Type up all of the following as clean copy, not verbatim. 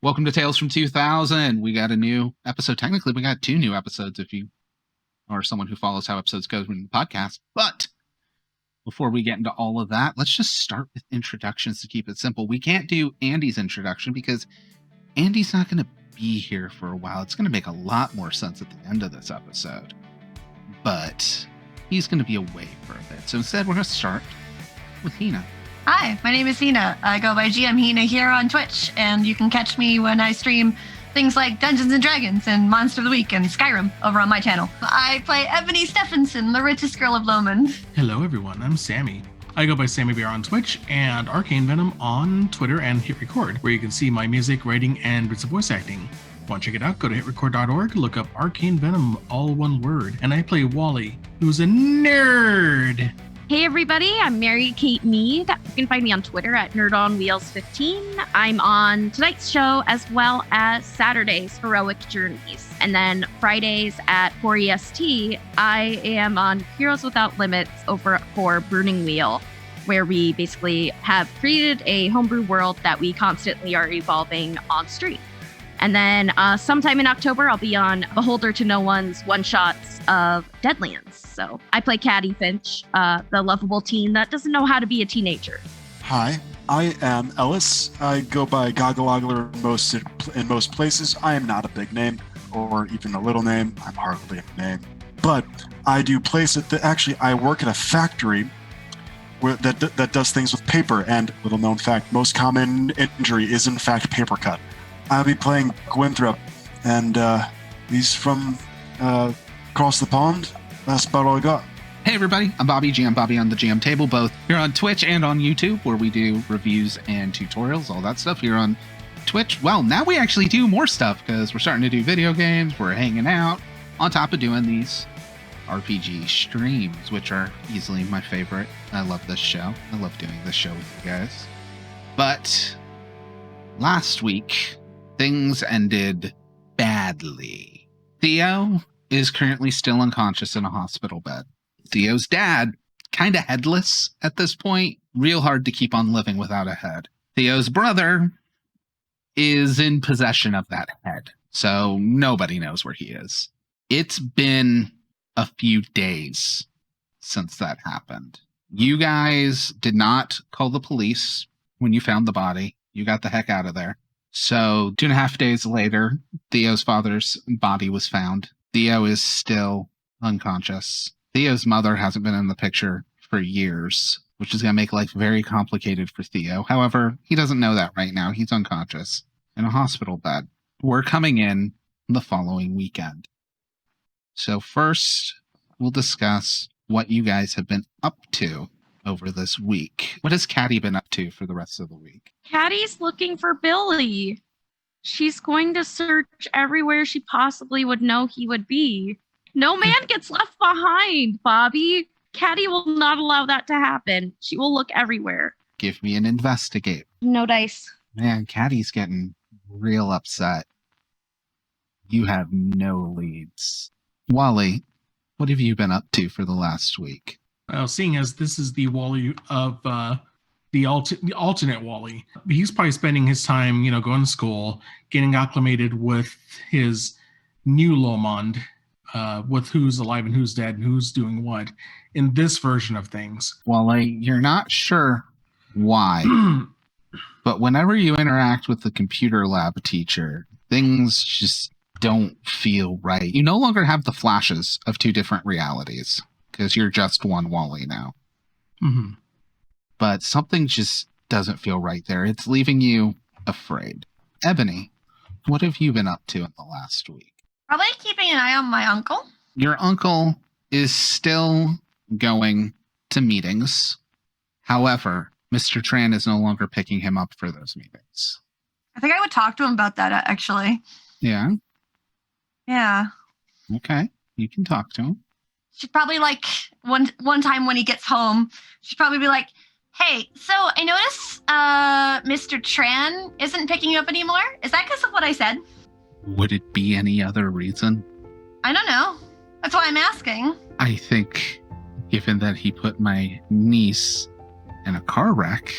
Welcome to Tales from 2000. We got a new episode. Technically, we got 2 new episodes if you are someone who follows how episodes go in the podcast. But before we get into all of that, let's just start with introductions to keep it simple. We can't do Andy's introduction because Andy's not going to be here for a while. It's going to make a lot more sense at the end of this episode. But he's going to be away for a bit. So instead, we're going to start with Hina. Hi, my name is Hina. I go by GM Hina here on Twitch, and you can catch me when I stream things like Dungeons & Dragons and Monster of the Week and Skyrim over on my channel. I play Ebony Stephenson, the richest girl of Lomond. Hello everyone, I'm Sammy. I go by Sammy Bear on Twitch and Arcane Venom on Twitter and Hit Record, where you can see my music, writing, and bits of voice acting. Want to check it out? Go to hitrecord.org, look up Arcane Venom, all one word, and I play Wally, who's a nerd! Hey everybody, I'm Mary Kate Mead. You can find me on Twitter at NerdOnWheels15. I'm on tonight's show as well as Saturdays, Heroic Journeys. And then Fridays at 4EST, I am on Heroes Without Limits over for Burning Wheel, where we basically have created a homebrew world that we constantly are evolving on stream. And then sometime in October, I'll be on Beholder to No One's one-shots of Deadlands. So I play Caddy Finch, the lovable teen that doesn't know how to be a teenager. Hi, I am Ellis. I go by Goggle in most places. I am not a big name or even a little name. I'm hardly a name. But I do place it that actually I work at a factory that does things with paper. And little known fact, most common injury is in fact paper cut. I'll be playing Gwenthrop, and he's from across the pond. That's about all I got. Hey everybody, I'm Bobby, GM Bobby on the GM table, both here on Twitch and on YouTube, where we do reviews and tutorials, all that stuff. Here on Twitch, well, now we actually do more stuff because we're starting to do video games, we're hanging out, on top of doing these RPG streams, which are easily my favorite. I love this show. I love doing this show with you guys. But last week, things ended badly. Theo is currently still unconscious in a hospital bed. Theo's dad, kind of headless at this point, real hard to keep on living without a head. Theo's brother is in possession of that head, so nobody knows where he is. It's been a few days since that happened. You guys did not call the police when you found the body. You got the heck out of there. So 2.5 days later, Theo's father's body was found. Theo is still unconscious. Theo's mother hasn't been in the picture for years, which is going to make life very complicated for Theo. However, he doesn't know that right now. He's unconscious in a hospital bed. We're coming in the following weekend. So first, we'll discuss what you guys have been up to over this week. What has Caddy been up to for the rest of the week? Caddy's looking for Billy. She's going to search everywhere she possibly would know he would be. No man gets left behind, Bobby. Caddy will not allow that to happen. She will look everywhere. Give me an investigate. No dice. Man, Caddy's getting real upset. You have no leads. Wally, what have you been up to for the last week? Well, seeing as this is the Wally of the alternate Wally, he's probably spending his time, going to school, getting acclimated with his new Lomond, with who's alive and who's dead and who's doing what in this version of things. Wally, you're not sure why, but whenever you interact with the computer lab teacher, things just don't feel right. You no longer have the flashes of 2 different realities, because you're just one Wally now. Mm-hmm. But something just doesn't feel right there. It's leaving you afraid. Ebony, what have you been up to in the last week? Probably keeping an eye on my uncle. Your uncle is still going to meetings. However, Mr. Tran is no longer picking him up for those meetings. I think I would talk to him about that, actually. Yeah? Yeah. Okay, you can talk to him. She'd probably one time when he gets home, she'd probably be like, "Hey, so I notice Mr. Tran isn't picking you up anymore. Is that because of what I said?" Would it be any other reason? I don't know. That's why I'm asking. I think, given that he put my niece in a car wreck,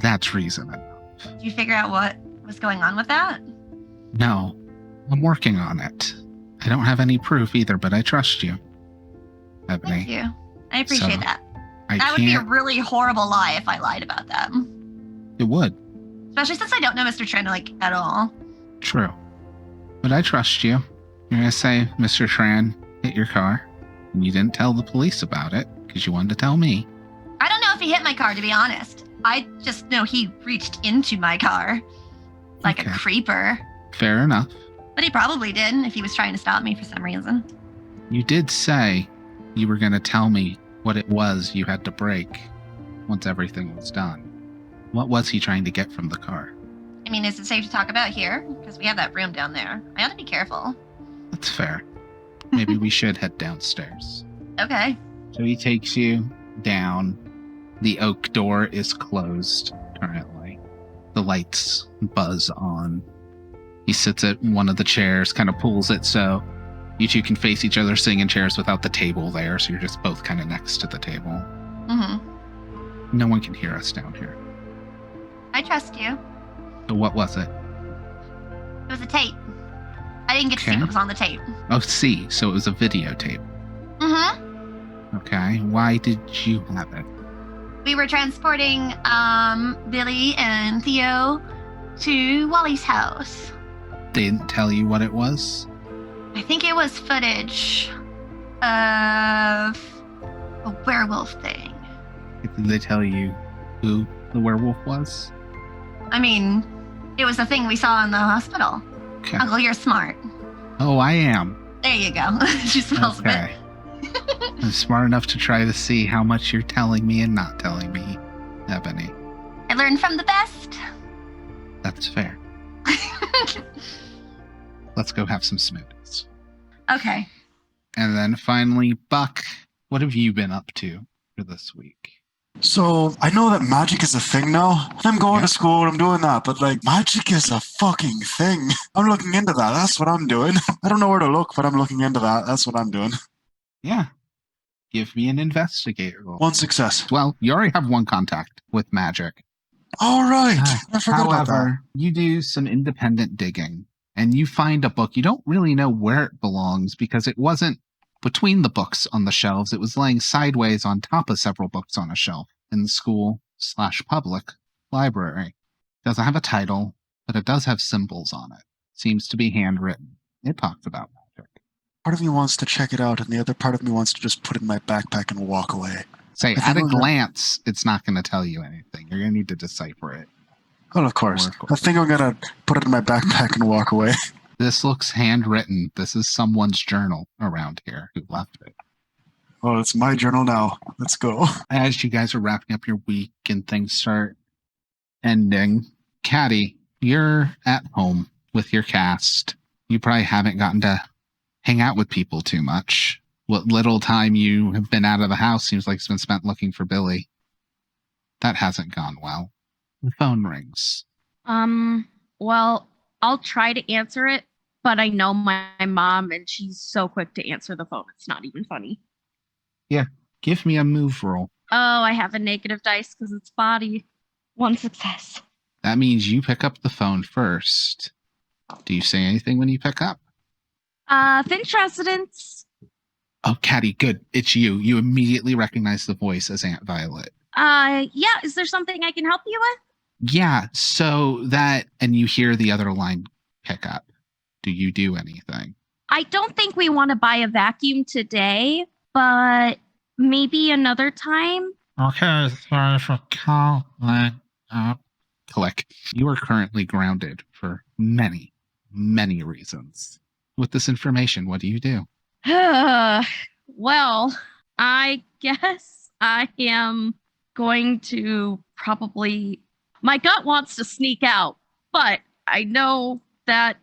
that's reason enough. Did you figure out what was going on with that? No, I'm working on it. I don't have any proof either, but I trust you, Ebony. Thank you. I appreciate So, that. I That would be a can't. really horrible lie if I lied about that. It would. Especially since I don't know Mr. Tran, like, at all. True. But I trust you. You're going to say Mr. Tran hit your car, and you didn't tell the police about it because you wanted to tell me. I don't know if he hit my car, to be honest. I just know he reached into my car like Okay. a creeper. Fair enough. But he probably did if he was trying to stop me for some reason. You did say you were going to tell me what it was you had to break once everything was done. What was he trying to get from the car? I mean, is it safe to talk about here? Because we have that room down there. I ought to be careful. That's fair. Maybe we should head downstairs. Okay. So he takes you down. The oak door is closed currently. The lights buzz on. He sits at one of the chairs, kind of pulls it so you two can face each other sitting in chairs without the table there, so you're just both kind of next to the table. Mm-hmm. No one can hear us down here. I trust you. So what was it? It was a tape. I didn't get to see Okay. what was on the tape. Oh, see, so it was a videotape. Mm-hmm. Okay, why did you have it? We were transporting Billy and Theo to Wally's house. They didn't tell you what it was? I think it was footage of a werewolf thing. Did they tell you who the werewolf was? I mean, it was the thing we saw in the hospital. Okay. Uncle, you're smart. Oh, I am. There you go. She smells a Okay. I'm smart enough to try to see how much you're telling me and not telling me, Ebony. bit. I learned from the best. That's fair. Let's go have some smoothies. Okay. And then finally, Buck, what have you been up to for this week? So I know that magic is a thing now. I'm going Yeah. to school, I'm doing that, but like magic is a fucking thing. I'm looking into that. That's what I'm doing. I don't know where to look, but I'm looking into that. That's what I'm doing. Yeah. Give me an investigator roll. One success. Well, you already have one contact with magic. All right. I forgot about that. However, you do some independent digging and you find a book. You don't really know where it belongs because it wasn't between the books on the shelves. It was laying sideways on top of several books on a shelf in the school/public library. Doesn't have a title, but it does have symbols on it. Seems to be handwritten. It talks about magic. Part of me wants to check it out, and the other part of me wants to just put it in my backpack and walk away. Say, I think at a we're gonna- glance, it's not going to tell you anything. You're going to need to decipher it. Well, of course. Of course. I think I'm gonna put it in my backpack and walk away. This looks handwritten. This is someone's journal around here who left it. Oh, it's my journal now. Let's go. As you guys are wrapping up your week and things start ending, Caddy, you're at home with your cast. You probably haven't gotten to hang out with people too much. What little time you have been out of the house seems like it's been spent looking for Billy. That hasn't gone well. The phone rings. Well, I'll try to answer it, but I know my mom and she's so quick to answer the phone. It's not even funny. Give me a move roll. Oh, I have a negative dice because it's body. One success. That means you pick up the phone first. Do you say anything when you pick up? Finch residence. Oh, Caddy, good. It's you. You immediately recognize the voice as Aunt Violet. Yeah, is there something I can help you with? Yeah, so that, and you hear the other line pick up. Do you do anything? I don't think we want to buy a vacuum today, but maybe another time. Okay, sorry for calling up. Click. You are currently grounded for many, many reasons. With this information, what do you do? Well, I guess I am going to probably. My gut wants to sneak out, but I know that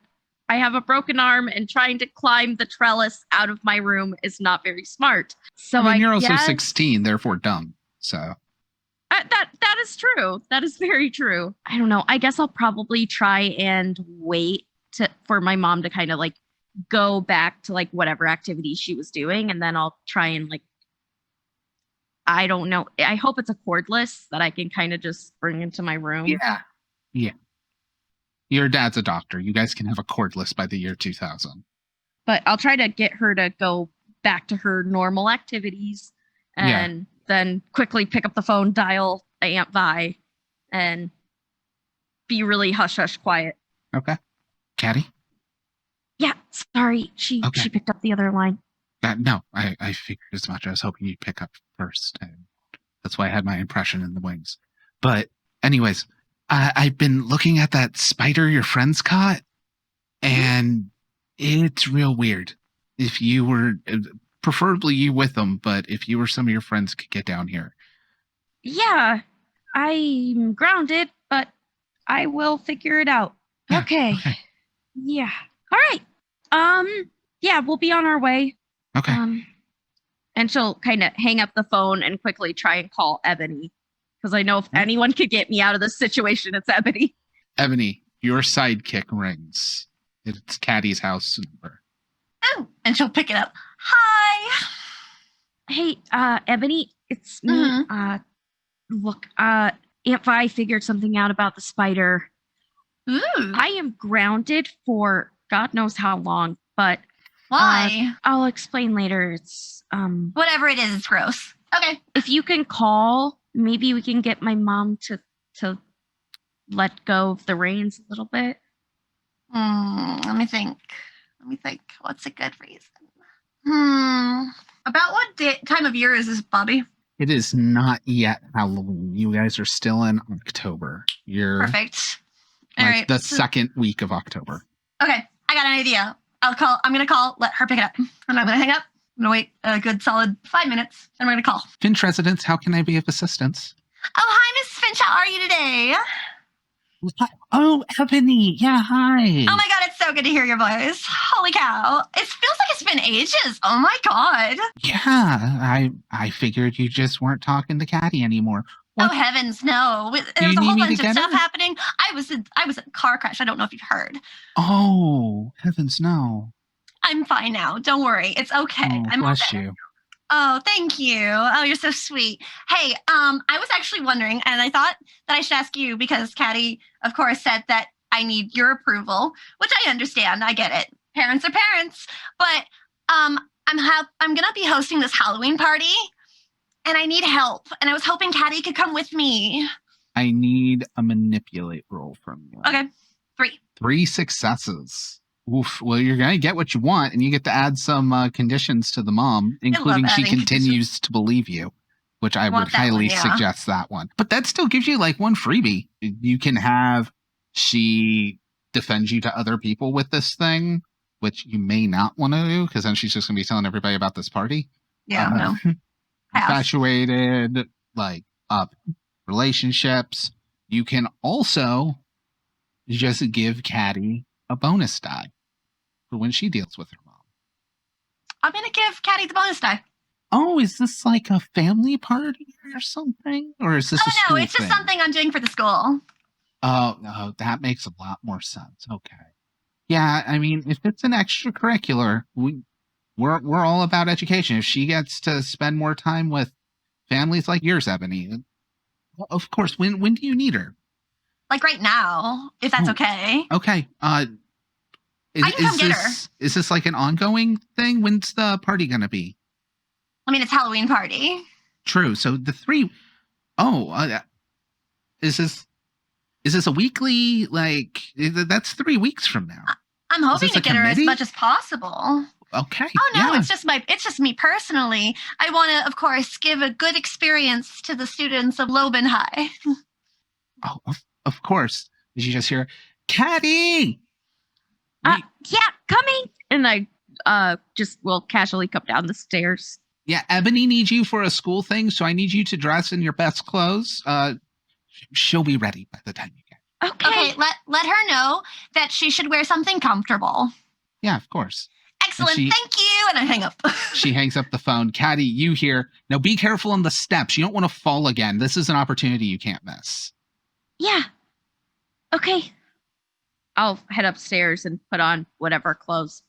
I have a broken arm and trying to climb the trellis out of my room is not very smart. So I mean, you're also guess, 16, therefore dumb. So that is true. That is very true. I don't know. I guess I'll probably try and wait for my mom to kind of like go back to like whatever activity she was doing, and then I'll try and like, I don't know. I hope it's a cordless that I can kind of just bring into my room. yeah. Your dad's a doctor. You guys can have a cordless by the year 2000. But I'll try to get her to go back to her normal activities and then quickly pick up the phone, dial Aunt Vi, and be really hush-hush quiet. Okay. Caddy? Yeah, sorry. She picked up the other line. No, I figured as much. I was hoping you'd pick up first. And that's why I had my impression in the wings. But anyways, I've been looking at that spider your friends caught, and it's real weird. If you were, preferably you with them, but if you or some of your friends could get down here. Yeah, I'm grounded, but I will figure it out. Yeah, okay. Yeah. All right. Yeah, we'll be on our way. Okay. And she'll kind of hang up the phone and quickly try and call Ebony. Because I know if anyone could get me out of this situation, it's Ebony. Ebony, your sidekick rings. It's Caddy's house number. Oh, and she'll pick it up. Hi. Hey, Ebony, it's me. Look, Aunt Vi figured something out about the spider. Ooh. I am grounded for God knows how long, but Why? I'll explain later. It's Whatever it is, it's gross. Okay. if you can call, maybe we can get my mom to let go of the reins a little bit. Let me think. What's a good reason? About what time of year is this, Bobby? It is not yet Halloween. You guys are still in October. You're Perfect. All like right. the second week of October. Okay, I got an idea. I'm gonna call, let her pick it up. And I'm gonna hang up. I'm gonna wait a good solid 5 minutes, and we're gonna call. Finch residence, how can I be of assistance? Oh, hi, Miss Finch. How are you today? Oh, Ebony. Yeah, hi. Oh my god, it's so good to hear your voice. Holy cow. It feels like it's been ages. Oh my god. Yeah, I figured you just weren't talking to Caddy anymore. What? Oh heavens, no. Do There was you a whole need me to bunch of get stuff her? happening. I was in a car crash. I don't know if you've heard. Oh, heavens no. I'm fine now. Don't worry. It's okay. Oh, I'm bless okay. you. Oh, thank you. Oh, you're so sweet. Hey, I was actually wondering, and I thought that I should ask you because Caddy, of course, said that I need your approval, which I understand. I get it. Parents are parents. But I'm gonna be hosting this Halloween party, and I need help. And I was hoping Caddy could come with me. I need a manipulate roll from you. Okay, 3. 3 successes. Oof. Well, you're going to get what you want, and you get to add some conditions to the mom, including she adding continues to believe you, which I would Want that highly one, yeah. suggest that one. But that still gives you like one freebie. You can have she defend you to other people with this thing, which you may not want to do because then she's just going to be telling everybody about this party. Yeah, no. Pass. Infatuated, like relationships. You can also just give Caddy a bonus die for when she deals with her mom. I'm gonna give Caddy the bonus die. Oh, is this like a family party or something? Or is this a Oh school no, it's just thing? something I'm doing for the school. Oh, no, that makes a lot more sense. Okay. Yeah, I mean, if it's an extracurricular, we're all about education. If she gets to spend more time with families like yours, Ebony, well, of course. When do you need her? Like right now, if that's okay. Okay. I can come get her. Is this like an ongoing thing? When's the party gonna be? I mean, it's Halloween party. True. So the 3. Oh, is this a weekly? Like that's 3 weeks from now. I'm hoping this to a get her as committee? much as possible. Okay. Oh no, yeah. it's just me personally. I want to, of course, give a good experience to the students of Loban High. Oh, of course. Did you just hear, Caddy? Yeah, coming. And I just will casually come down the stairs. Yeah, Ebony needs you for a school thing, so I need you to dress in your best clothes. She'll be ready by the time you get. Okay, let her know that she should wear something comfortable. Yeah, of course. Excellent, she- thank you. And I hang up. She hangs up the phone. Caddy, you hear, now be careful on the steps. You don't want to fall again. This is an opportunity you can't miss. Yeah. Okay. I'll head upstairs and put on whatever clothes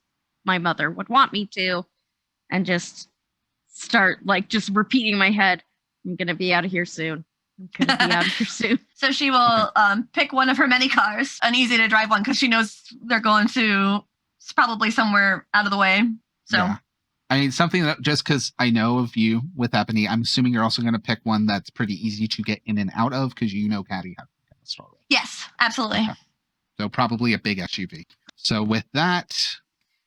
my mother would want me to and just start like just repeating in my head, I'm going to be out of here soon. I'm gonna be out of here soon. So she will pick one of her many cars, an easy to drive one, because she knows they're going to probably somewhere out of the way. So Yeah. I mean, something that just because I know of you with Ebony, I'm assuming you're also going to pick one that's pretty easy to get in and out of because you know Caddy has a store. yes, absolutely. Okay. So probably a big SUV. So with that,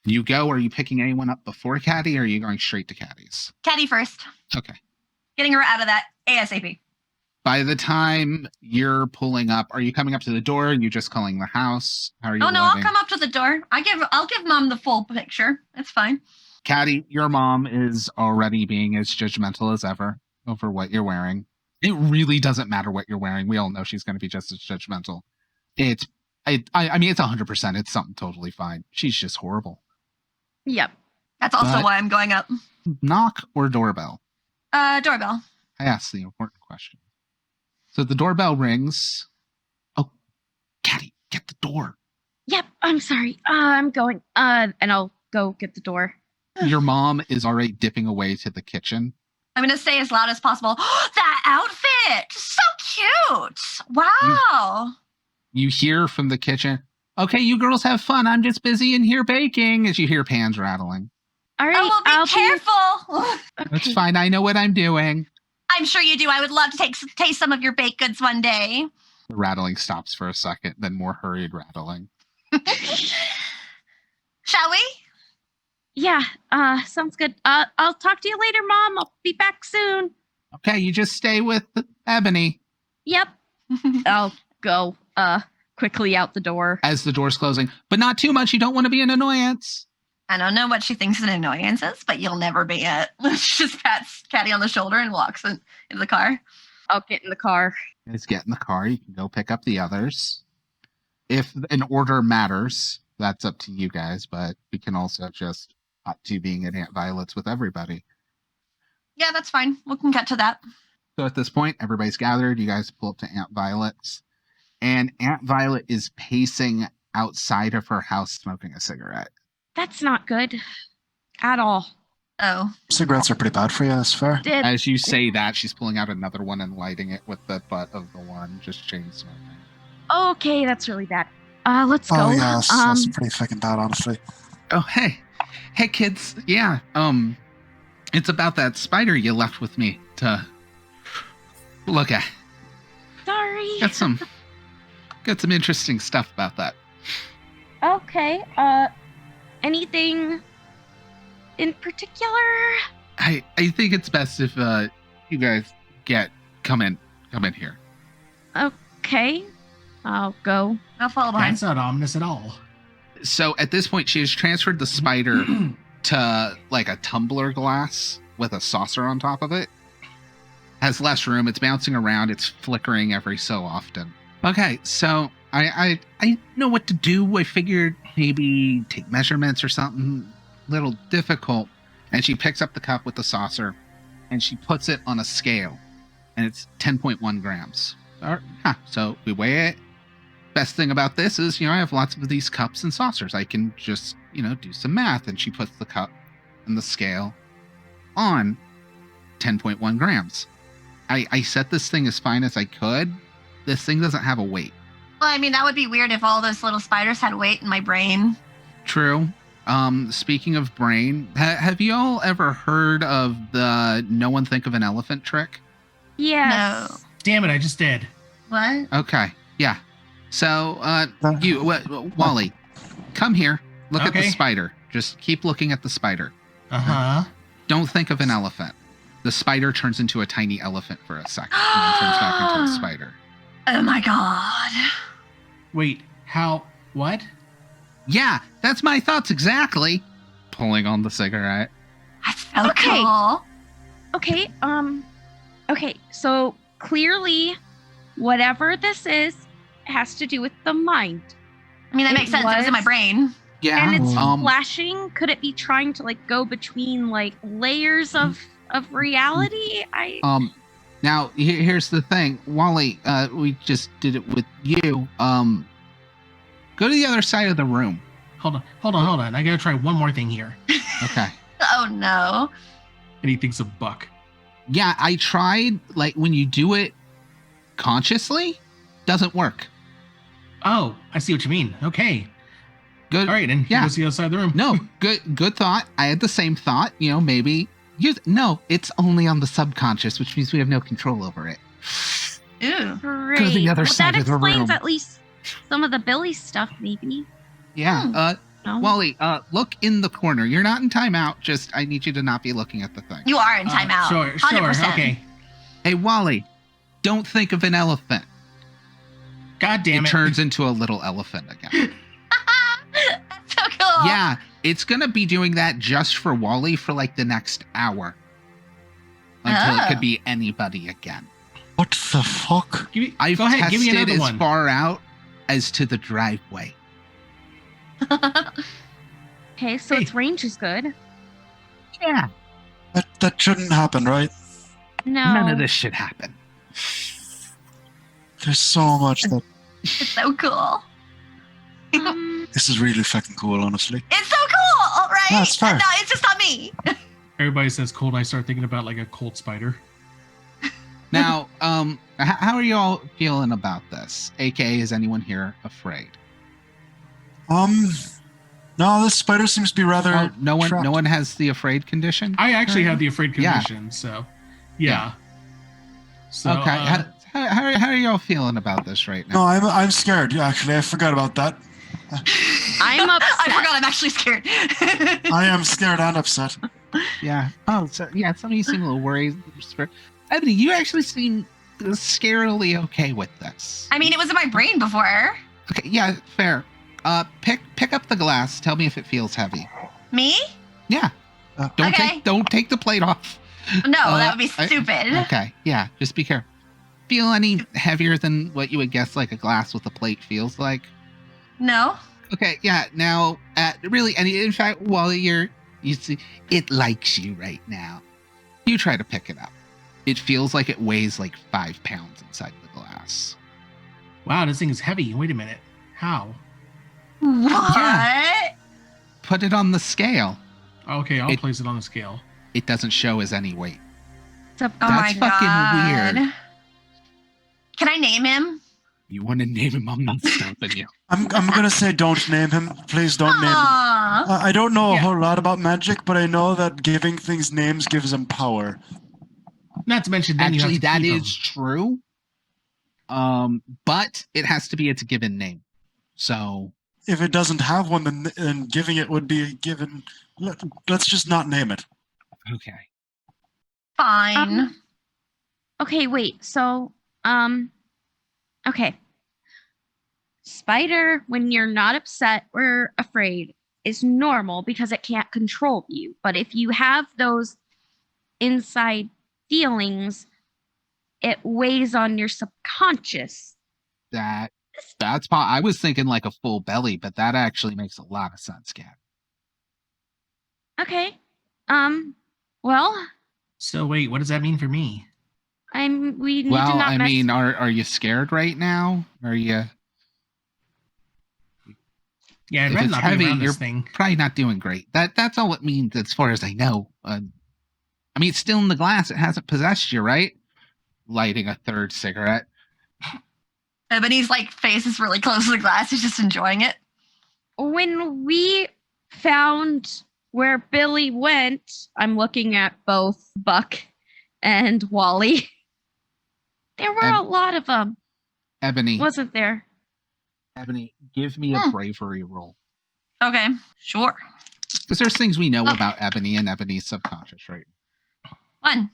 you go. Are you picking anyone up before Caddy, or are you going straight to Caddy's? Caddy first. Okay. Getting her out of that ASAP. By the time you're pulling up, are you coming up to the door? Are you just calling the house? How are you? Oh no, loading? I'll come up to the door. I'll give Mom the full picture. It's fine. Caddy, your mom is already being as judgmental as ever over what you're wearing. It really doesn't matter what you're wearing. We all know she's going to be just as judgmental. I mean, it's 100%. It's something totally fine. She's just horrible. Yep. That's also But- why I'm going up. Knock or doorbell? Doorbell. I asked the important question. So the doorbell rings. Oh, Caddy, get the door. Yep. I'm sorry. I'm going. And I'll go get the door. Your mom is already dipping away to the kitchen. I'm gonna say as loud as possible. That outfit, so cute! Wow. You hear from the kitchen, okay, you girls have fun. I'm just busy in here baking, as you hear pans rattling. All right. Oh, well, I'll be careful. That's Okay. fine. I know what I'm doing. I'm sure you do. I would love to taste some of your baked goods one day. The rattling stops for a second, then more hurried rattling. Shall we? Yeah. Sounds good. I'll talk to you later, Mom. I'll be back soon. Okay, you just stay with Ebony. Yep. I'll go quickly out the door. As the door's closing, but not too much. You don't want to be an annoyance. I don't know what she thinks an annoyance is, but you'll never be it. She just pats Caddy on the shoulder and walks into the car. I'll get in the car. Let's get in the car. You can go pick up the others. If an order matters, that's up to you guys, but we can also just opt to being at Aunt Violet's with everybody. Yeah, that's fine. We can get to that. So at this point, everybody's gathered. You guys pull up to Aunt Violet's, and Aunt Violet is pacing outside of her house smoking a cigarette. That's not good at all. Oh. Cigarettes are pretty bad for you, that's fair. Did As you say that, she's pulling out another one and lighting it with the butt of the one, just chain smoking. okay, that's really bad. Let's go. Oh, yeah, that's pretty fucking bad, honestly. Oh, hey kids. Yeah, it's about that spider you left with me to look at. Sorry. Got some interesting stuff about that. Okay. Anything in particular? I think it's best if you guys come in here. Okay. I'll go. I'll follow behind. That's not ominous at all. So at this point, she has transferred the spider to like a tumbler glass with a saucer on top of it. Has less room. It's bouncing around. It's flickering every so often. Okay, so I know what to do. I figured maybe take measurements or something. Little difficult. And she picks up the cup with the saucer and she puts it on a scale, and it's 10.1 grams. So we weigh it. Best thing about this is, I have lots of these cups and saucers. I can just, do some math. And she puts the cup and the scale on 10.1 grams. I set this thing as fine as I could. This thing doesn't have a weight. Well, I mean, that would be weird if all those little spiders had weight in my brain. True. Speaking of brain, have you all ever heard of the no one think of an elephant trick? Yes. No. Damn it, I just did. What? Okay. Yeah. So, Wally, come here. Look at the Okay. spider. Just keep looking at the spider. Uh-huh. Don't think of an elephant. The spider turns into a tiny elephant for a second and then turns back into a spider. Oh my god. Wait, how? What? Yeah, that's my thoughts exactly. Pulling on the cigarette. That's so Okay. cool. Okay. Okay. So clearly, whatever this is has to do with the mind. I mean, that It makes sense. It was in my was- brain. Yeah. And it's Um, flashing. Could it be trying to go between layers of reality? Now here's the thing, Wally. We just did it with you. Go to the other side of the room. Hold on. I gotta try one more thing here. Okay. Oh no. And he thinks of Buck. Yeah, I tried. Like when you do it consciously, doesn't work. Oh, I see what you mean. Okay. Good. All right, and he Yeah. goes to the other side of the room. No, good thought. I had the same thought. Maybe no, it's only on the subconscious, which means we have no control over it. Ooh. Great. Go to the other side that of the room. explains at least some of the Billy stuff, maybe. Yeah. No? Wally, look in the corner. You're not in timeout. Just I need you to not be looking at the thing. You are in timeout. Sure, 100%. okay. Hey, Wally, don't think of an elephant. God damn it. It turns into a little elephant again. That's so cool. Yeah, it's gonna be doing that just for Wally for like the next hour. Until it could be anybody again. What the fuck? I've Go ahead, give me tested another as one. far out as to the driveway. Okay, so its range is good. Yeah. That shouldn't happen, right? No. None of this should happen. There's so much that It's so cool. this is really fucking cool, honestly. It's so cool, right? That's fair. No, it's just not me. Everybody says cold, and I start thinking about like a cold spider. Now, how are you all feeling about this? AKA, is anyone here afraid? No, this spider seems to be rather. Oh, no trapped. one has the afraid condition. I actually have the afraid Yeah. condition, so yeah. So Okay, how are you all feeling about this right No, now? I'm scared. Actually, I forgot about that. I'm upset. I forgot I'm actually scared. I am scared and upset. Yeah. Oh, so yeah. Some of you seem a little worried. Ebony, you actually seem scarily okay with this. I mean, it was in my brain before. Okay. Yeah. Fair. Pick up the glass. Tell me if it feels heavy. Me? Yeah. Okay. Don't take the plate off. No, that would be I- stupid. Okay. Yeah. Just be careful. Feel any heavier than what you would guess like a glass with a plate feels like? No. Okay. Yeah. Now, really, and in fact, while you see, it likes you right now. You try to pick it up. It feels like it weighs like 5 pounds inside the glass. wow, this thing is heavy. Wait a minute. How? What? Yeah. Put it on the scale. Okay, I'll It- place it on the scale. It doesn't show as any weight. It's a Oh That's my fucking God. weird. Can I name him? You want to name him? I'm not stopping you. I'm gonna say don't name him. Please don't name him. Aw. I don't know a Yeah. whole lot about magic, but I know that giving things names gives them power. Not to mention, then Actually, you have that to keep is true. But it has to be its given name. So If it doesn't have one, then giving it would be given. Let's just not name it. okay. Fine. Okay, wait. So, okay. Spider, when you're not upset or afraid, is normal because it can't control you. But if you have those inside feelings, it weighs on your subconscious. I was thinking like a full belly, but that actually makes a lot of sense, Gab. Okay. Well, So wait, what does that mean for me? we need to Well, not I mess. mean, are you scared right now? Are you Yeah, I'd If rather it's not heavy, be around you're- this thing. probably not doing great? That's all it means as far as I know. I mean, it's still in the glass. It hasn't possessed you, right? Lighting a third cigarette. Ebony's like face is really close to the glass. He's just enjoying it. When we found where Billy went, I'm looking at both Buck and Wally. There were a lot of them, Ebony, wasn't there? Ebony, give me a bravery roll. Okay, sure. Because there's things we know about Ebony and Ebony's subconscious, right? 1.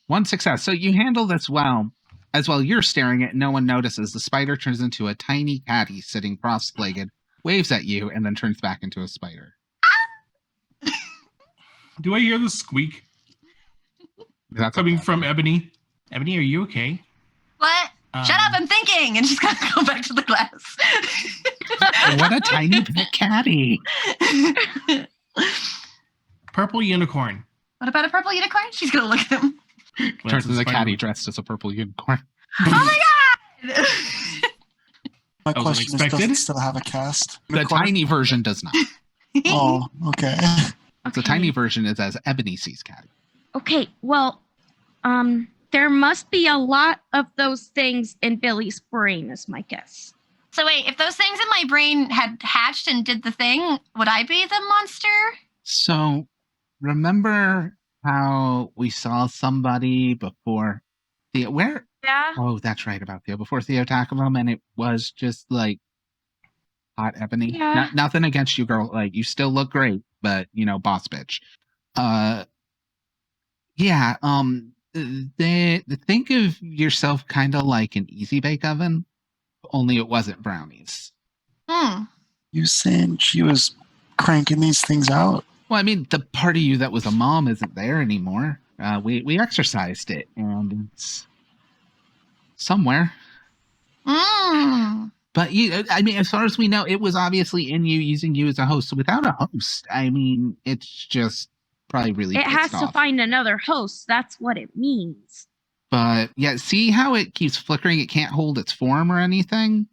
One success. So you handle this well. As well, you're staring at it, no one notices. The spider turns into a tiny caddy sitting cross-legged, waves at you, and then turns back into a spider. Do I hear the squeak That's coming from Ebony? Ebony, are you okay? What? Shut up, I'm thinking. And she's gonna go back to the glass. What a tiny pet caddy. Purple unicorn. What about a purple unicorn? She's gonna look at him. Turns into a Spider- caddy dressed as a purple unicorn. Oh my god! My That was question is, does unexpected. it still have a cast? The tiny version does not. Oh, okay. The tiny version is as Ebony sees caddy. Okay, well, There must be a lot of those things in Billy's brain, is my guess. So wait, if those things in my brain had hatched and did the thing, would I be the monster? So, remember how we saw somebody before Theo? Where? Yeah. Oh, that's right, about Theo. Before Theo tackled him, and it was just like hot ebony. Yeah. Nothing against you, girl. Like, you still look great, but, boss bitch. Yeah, think of yourself kind of like an easy bake oven, only it wasn't brownies. You saying she was cranking these things out? Well, I mean, the part of you that was a mom isn't there anymore. We exercised it, and it's somewhere. But I mean, as far as we know, it was obviously in you, using you as a host. So without a host, I mean, it's just probably really It has pissed to off. find another host. That's what it means. But yeah, see how it keeps flickering? It can't hold its form or anything.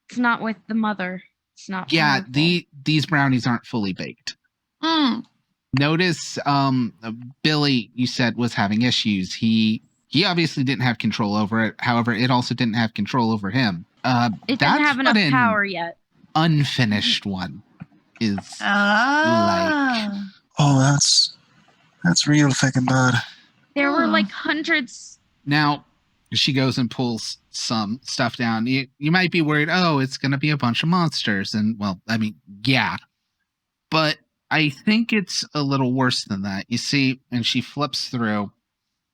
It's not with the mother. It's not. Yeah, powerful. these brownies aren't fully baked. Notice Billy, you said, was having issues. He obviously didn't have control over it. However, it also didn't have control over him. It doesn't have enough power yet. Unfinished one is Oh, that's real fucking bad. There were like hundreds. Now, she goes and pulls some stuff down. You might be worried, oh, it's going to be a bunch of monsters. And, well, I mean, yeah. But I think it's a little worse than that. You see, and she flips through,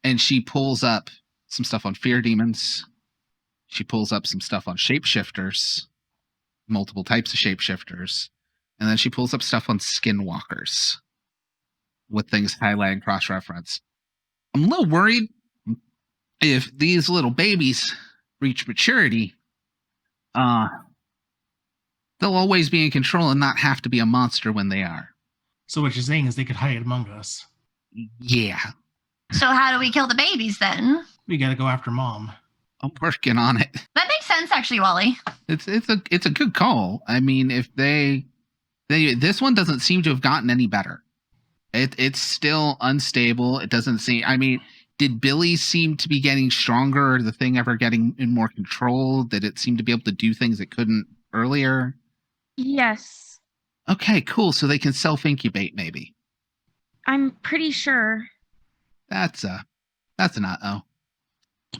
and she pulls up some stuff on fear demons. She pulls up some stuff on shapeshifters, multiple types of shapeshifters. And then she pulls up stuff on skinwalkers with things highlighted and cross-reference. I'm a little worried if these little babies reach maturity, they'll always be in control and not have to be a monster when they are. So what you're saying is they could hide among us. Yeah. So how do we kill the babies then? We got to go after mom. I'm working on it. That makes sense, actually, Wally. It's a good call. I mean, if they this one doesn't seem to have gotten any better. It's still unstable. It doesn't seem. I mean, did Billy seem to be getting stronger, or the thing ever getting in more control? Did it seem to be able to do things it couldn't earlier? Yes. Okay, cool. So they can self-incubate, maybe. I'm pretty sure. That's an uh-oh.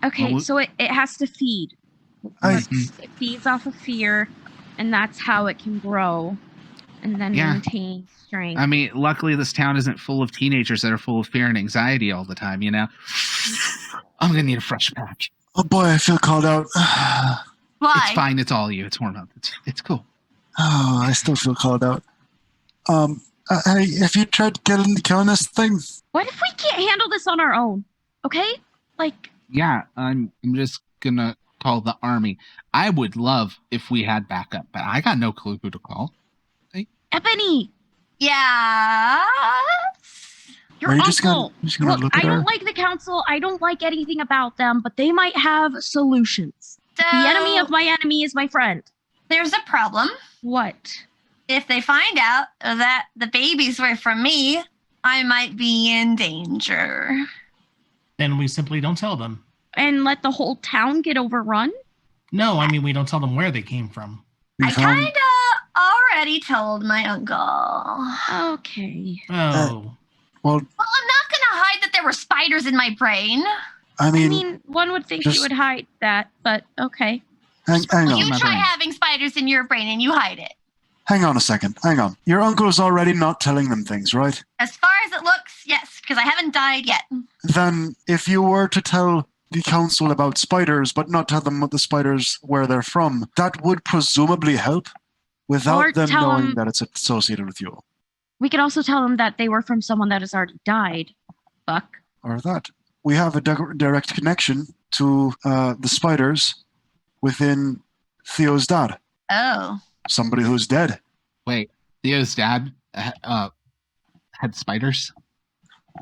Okay, Well, so it has to feed. It feeds off of fear, and that's how it can grow and then maintain strength. I mean, luckily this town isn't full of teenagers that are full of fear and anxiety all the time, I'm gonna need a fresh patch. Oh boy, I feel called out. Why? It's fine, it's all you. It's hormones. It's cool. Oh, I still feel called out. Hey, have you tried killing this thing? What if we can't handle this on our own? Okay? Like, Yeah, I'm just gonna call the army. I would love if we had backup, but I got no clue who to call. Ebony, Yeah. your Are you uncle. just gonna Look, look I at her? don't like the council. I don't like anything about them, but they might have solutions. So The enemy of my enemy is my friend. there's a problem. What? If they find out that the babies were from me, I might be in danger. Then we simply don't tell them. And let the whole town get overrun? No, I mean, we don't tell them where they came from. We I found- kinda already told my uncle. Okay. Oh. Well, Well, I'm not gonna hide that there were spiders in my brain. I I mean, mean, one would think just- you would hide that, but okay. hang You on. my try brain. having spiders in your brain and you hide it. Hang on a second. Hang on. Your uncle's already not telling them things, right? As far as it looks, yes, because I haven't died yet. Then if you were to tell the council about spiders, but not tell them what the spiders, where they're from, that would presumably help Or without them tell knowing them- that it's associated with you. We could also tell them that they were from someone that has already died. Fuck. Or that. We have a direct connection to the spiders within Theo's dad. Oh. Somebody who's dead. Wait, Theo's dad had spiders?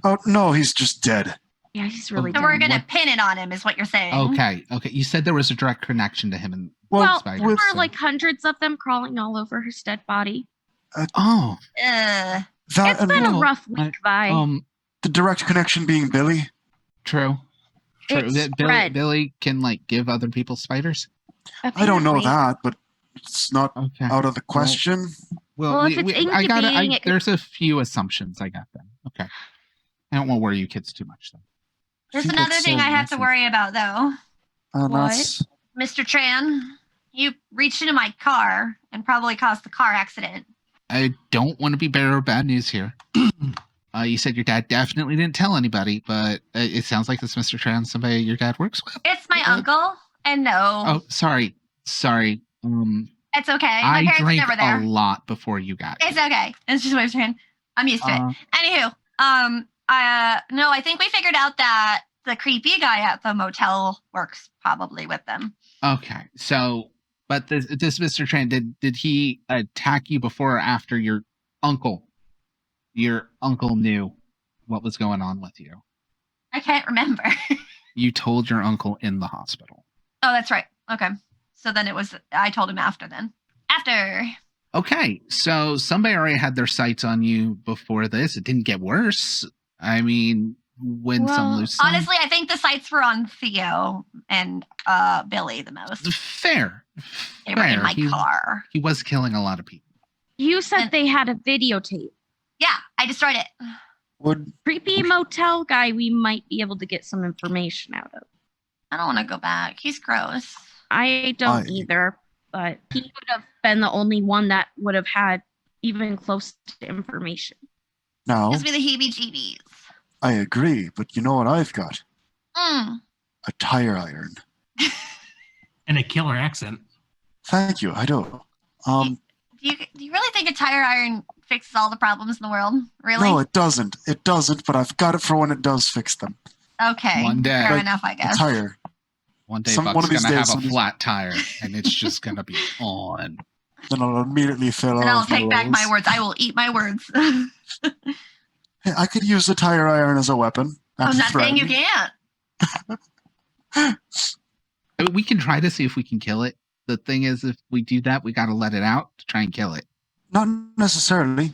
Oh, no, he's just dead. Yeah, he's really So dead. we're gonna What? pin it on him, is what you're saying. Okay. You said there was a direct connection to him and Well, spiders. there were so- like hundreds of them crawling all over his dead body. Oh, Ugh. That It's been a well, rough week, Vi. the direct connection being Billy. true. True. It's Billy, spread. Billy can like give other people spiders. I don't know Apparently. that, but it's not Okay. out of the question. Well, if it's incubating, it could- there's a few assumptions. I got them. Okay. I don't want to worry you kids too much though. There's think another that's thing so I have to massive. worry about, though. And What? that's Mr. Tran, you reached into my car and probably caused the car accident. I don't want to be bearer of bad news here. You said your dad definitely didn't tell anybody, but it sounds like this Mr. Tran, somebody your dad works with. It's my uncle, and no, Oh, sorry. it's okay. My I parents were drank never there. a lot before you got It's here. okay. It's just Mr. Tran. I'm used to it. Uh, Anywho, no, I think we figured out that the creepy guy at the motel works probably with them. Okay, so, but this Mr. Tran, did he attack you before or after your uncle? Your uncle knew what was going on with you. I can't remember. You told your uncle in the hospital. Oh, that's right. Okay. So then I told him after then. After. Okay, so somebody already had their sights on you before this. It didn't get worse. I mean, win some, Well, lose some. Honestly, I think the sights were on Theo and Billy the most. Fair. They were in Fair. my car. He was killing a lot of people. You said And- they had a videotape. Yeah, I destroyed it. would Creepy motel guy, we might be able to get some information out of. I don't want to go back. He's gross. I don't I- either, but he would have been the only one that would have had even close to information. now. Gives me the heebie-jeebies. I agree, but you know what I've got? Mm. A tire iron. And a killer accent. Thank you. I do. Do you really think a tire iron fixes all the problems in the world? Really? No, it doesn't. It doesn't, but I've got it for when it does fix them. Okay. One day. Fair Like, enough, I A guess. tire. One day, One Buck's of these gonna days, have a somebody's- flat tire, and it's just gonna be on. Then I'll immediately fill And I'll off my take back my rolls. words. I will eat my words. Hey, I could use the tire iron as a weapon. I'm not saying you threatening. can't. I mean, we can try to see if we can kill it. The thing is, if we do that, we gotta let it out to try and kill it. Not necessarily.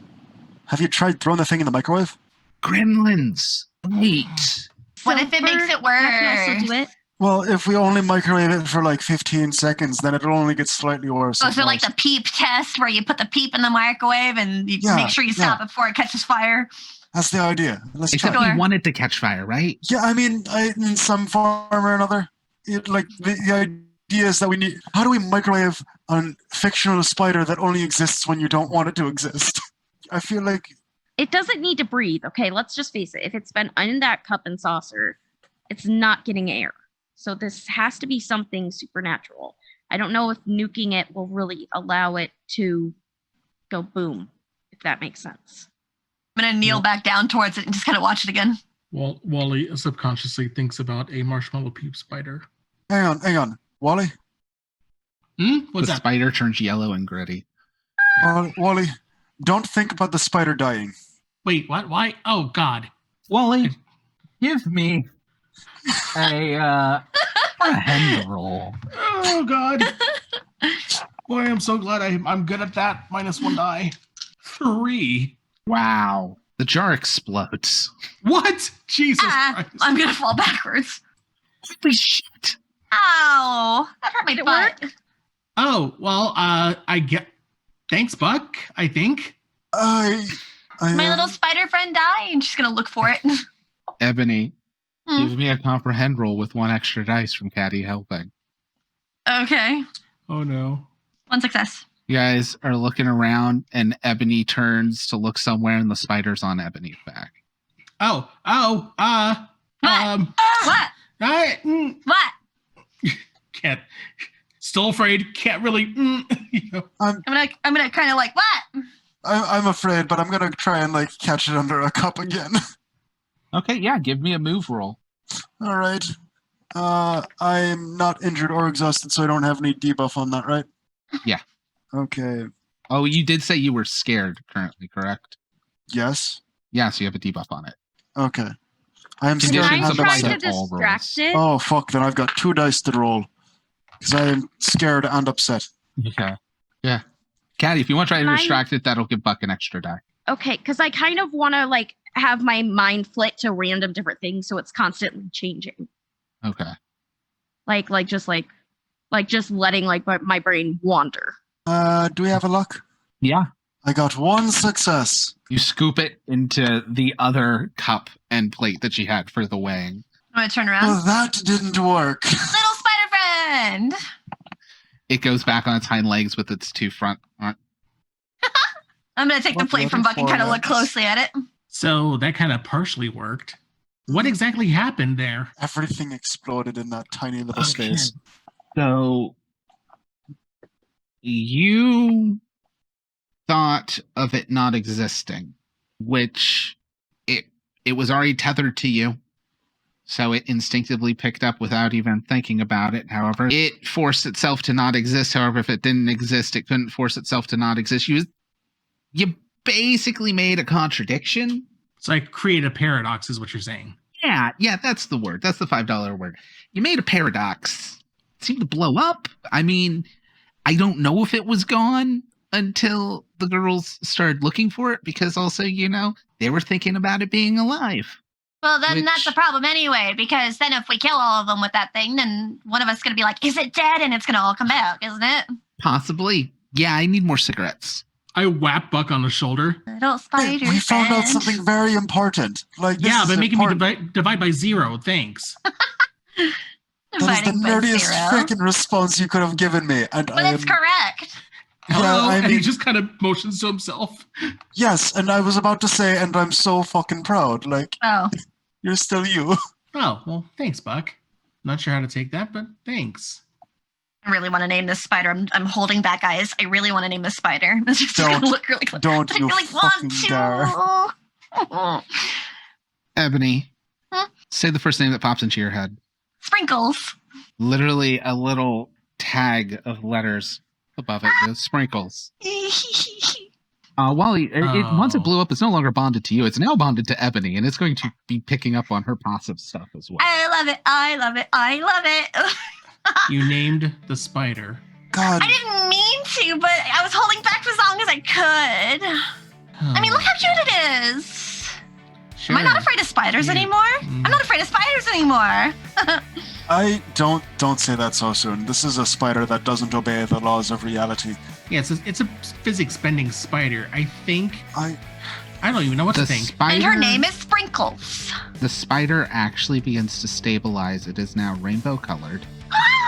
Have you tried throwing the thing in the microwave? Gremlins. Wait. What if it makes it that can also do worse? it. Well, if we only microwave it for like 15 seconds, then it'll only get slightly worse. Oh, and so like worse. the peep test where you put the peep in the microwave and you Yeah, make sure you stop it before it catches fire. That's the idea. Let's Except try. Sure. we want it to catch fire, right? Yeah, I mean, in some form or another, the idea is that we need. How do we microwave a fictional spider that only exists when you don't want it to exist? I feel like It doesn't need to breathe. Okay, let's just face it. If it's been in that cup and saucer, it's not getting air. So this has to be something supernatural. I don't know if nuking it will really allow it to go boom, if that makes sense. I'm going to kneel back down towards it and just kind of watch it again. Wally subconsciously thinks about a marshmallow peep spider. hang on, Wally, What's the that? spider turns yellow and gritty. Wally, don't think about the spider dying. Wait, what? Why? Oh, God. Wally, give me a hand roll. Oh, God. Boy, I'm so glad I'm good at that. -1 die. 3. Wow. The jar explodes. What? Jesus Ah, Christ. I'm going to fall backwards. Holy shit. Ow. That hurt my Did it butt. Oh, well, I get. Thanks, Buck, I think. I My little spider friend died and she's going to look for it. Ebony, Hmm. give me a comprehend roll with 1 extra dice from Caddy helping. Okay. Oh, no. 1 success. You guys are looking around, and Ebony turns to look somewhere, and the spider's on Ebony's back. Oh, What? What? I What? can't. Still afraid. Can't really. You know. I'm gonna kind of like, what? I'm afraid, but I'm gonna try and like catch it under a cup again. Okay, yeah, give me a move roll. All right. I'm not injured or exhausted, so I don't have any debuff on that, right? Yeah. Okay. Oh, you did say you were scared currently, correct? Yes. Yeah, so you have a debuff on it. Okay. I am Conditions scared I'm and of trying to upset. upset. all distract rolls. it. Oh fuck! Then I've got 2 dice to roll because I am scared and upset. Okay. Yeah. Caddy, if you want to try to Can I- distract it, that'll give Buck an extra die. Okay, because I kind of want to like have my mind flit to random different things so it's constantly changing. Okay. Like just letting like my brain wander. Do we have a luck? Yeah. I got 1 success. You scoop it into the other cup and plate that she had for the weighing. I'm gonna turn around. Well, that didn't work. Little spider friend. It goes back on its hind legs with its 2 front. I'm gonna take the What plate the from other Buck and kind of look forelegs? closely at it. So that kind of partially worked. What exactly happened there? Everything exploded in that tiny little space. So you thought of it not existing, which it was already tethered to you. So it instinctively picked up without even thinking about it. However, it forced itself to not exist. However, if it didn't exist, it couldn't force itself to not exist. You basically made a contradiction. So I create a paradox, is what you're saying. Yeah, that's the word. That's the $5 word. You made a paradox. It seemed to blow up. I mean, I don't know if it was gone until the girls started looking for it, because also, they were thinking about it being alive. Well, then Which- that's the problem anyway, because then if we kill all of them with that thing, then one of us is going to be like, is it dead? And it's going to all come back, isn't it? Possibly. Yeah, I need more cigarettes. I whap Buck on the shoulder. Little spider We found out friend. something very important. Like, this Yeah, is but making important. me divide by 0. Thanks. That is the Dividing by nerdiest 0. freaking response you could have given me. And But I it's am, correct. Hello, I and he mean- just kind of motions to himself. yes, and I was about to say, and I'm so fucking proud. Like, Oh, you're still you. Oh, well, thanks, Buck. Not sure how to take that, but thanks. I really want to name this spider. I'm holding back, guys. I really want to name this spider. It's just going to Don't. look really close. Don't I you really fucking want dare. to. Ebony, Huh? say the first name that pops into your head. Sprinkles. Literally a little tag of letters above it goes Sprinkles. Wally, once it Oh. blew up, it's no longer bonded to you. It's now bonded to Ebony, and it's going to be picking up on her passive stuff as well. I love it. I love it. I love it. You named the spider. God. I didn't mean to, but I was holding back for as long as I could. I mean, look how cute it is. Sure. Am I not afraid of spiders Yeah. anymore? Mm. I'm not afraid of spiders anymore. I don't say that so soon. This is a spider that doesn't obey the laws of reality. Yeah, it's a physics-bending spider. I think... I I don't even know what The to think. spider, And her name is Sprinkles. the spider actually begins to stabilize. It is now rainbow colored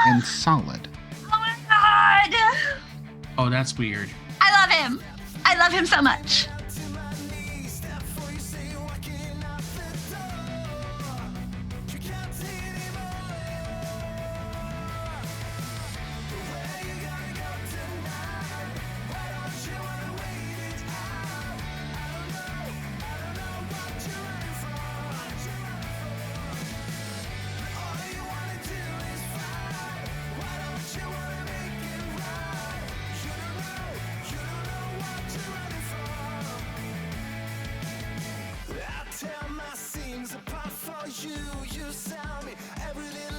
and solid. Oh my god. Oh, that's weird. I love him. I love him so much. Tear my seams apart for you. You sell me every little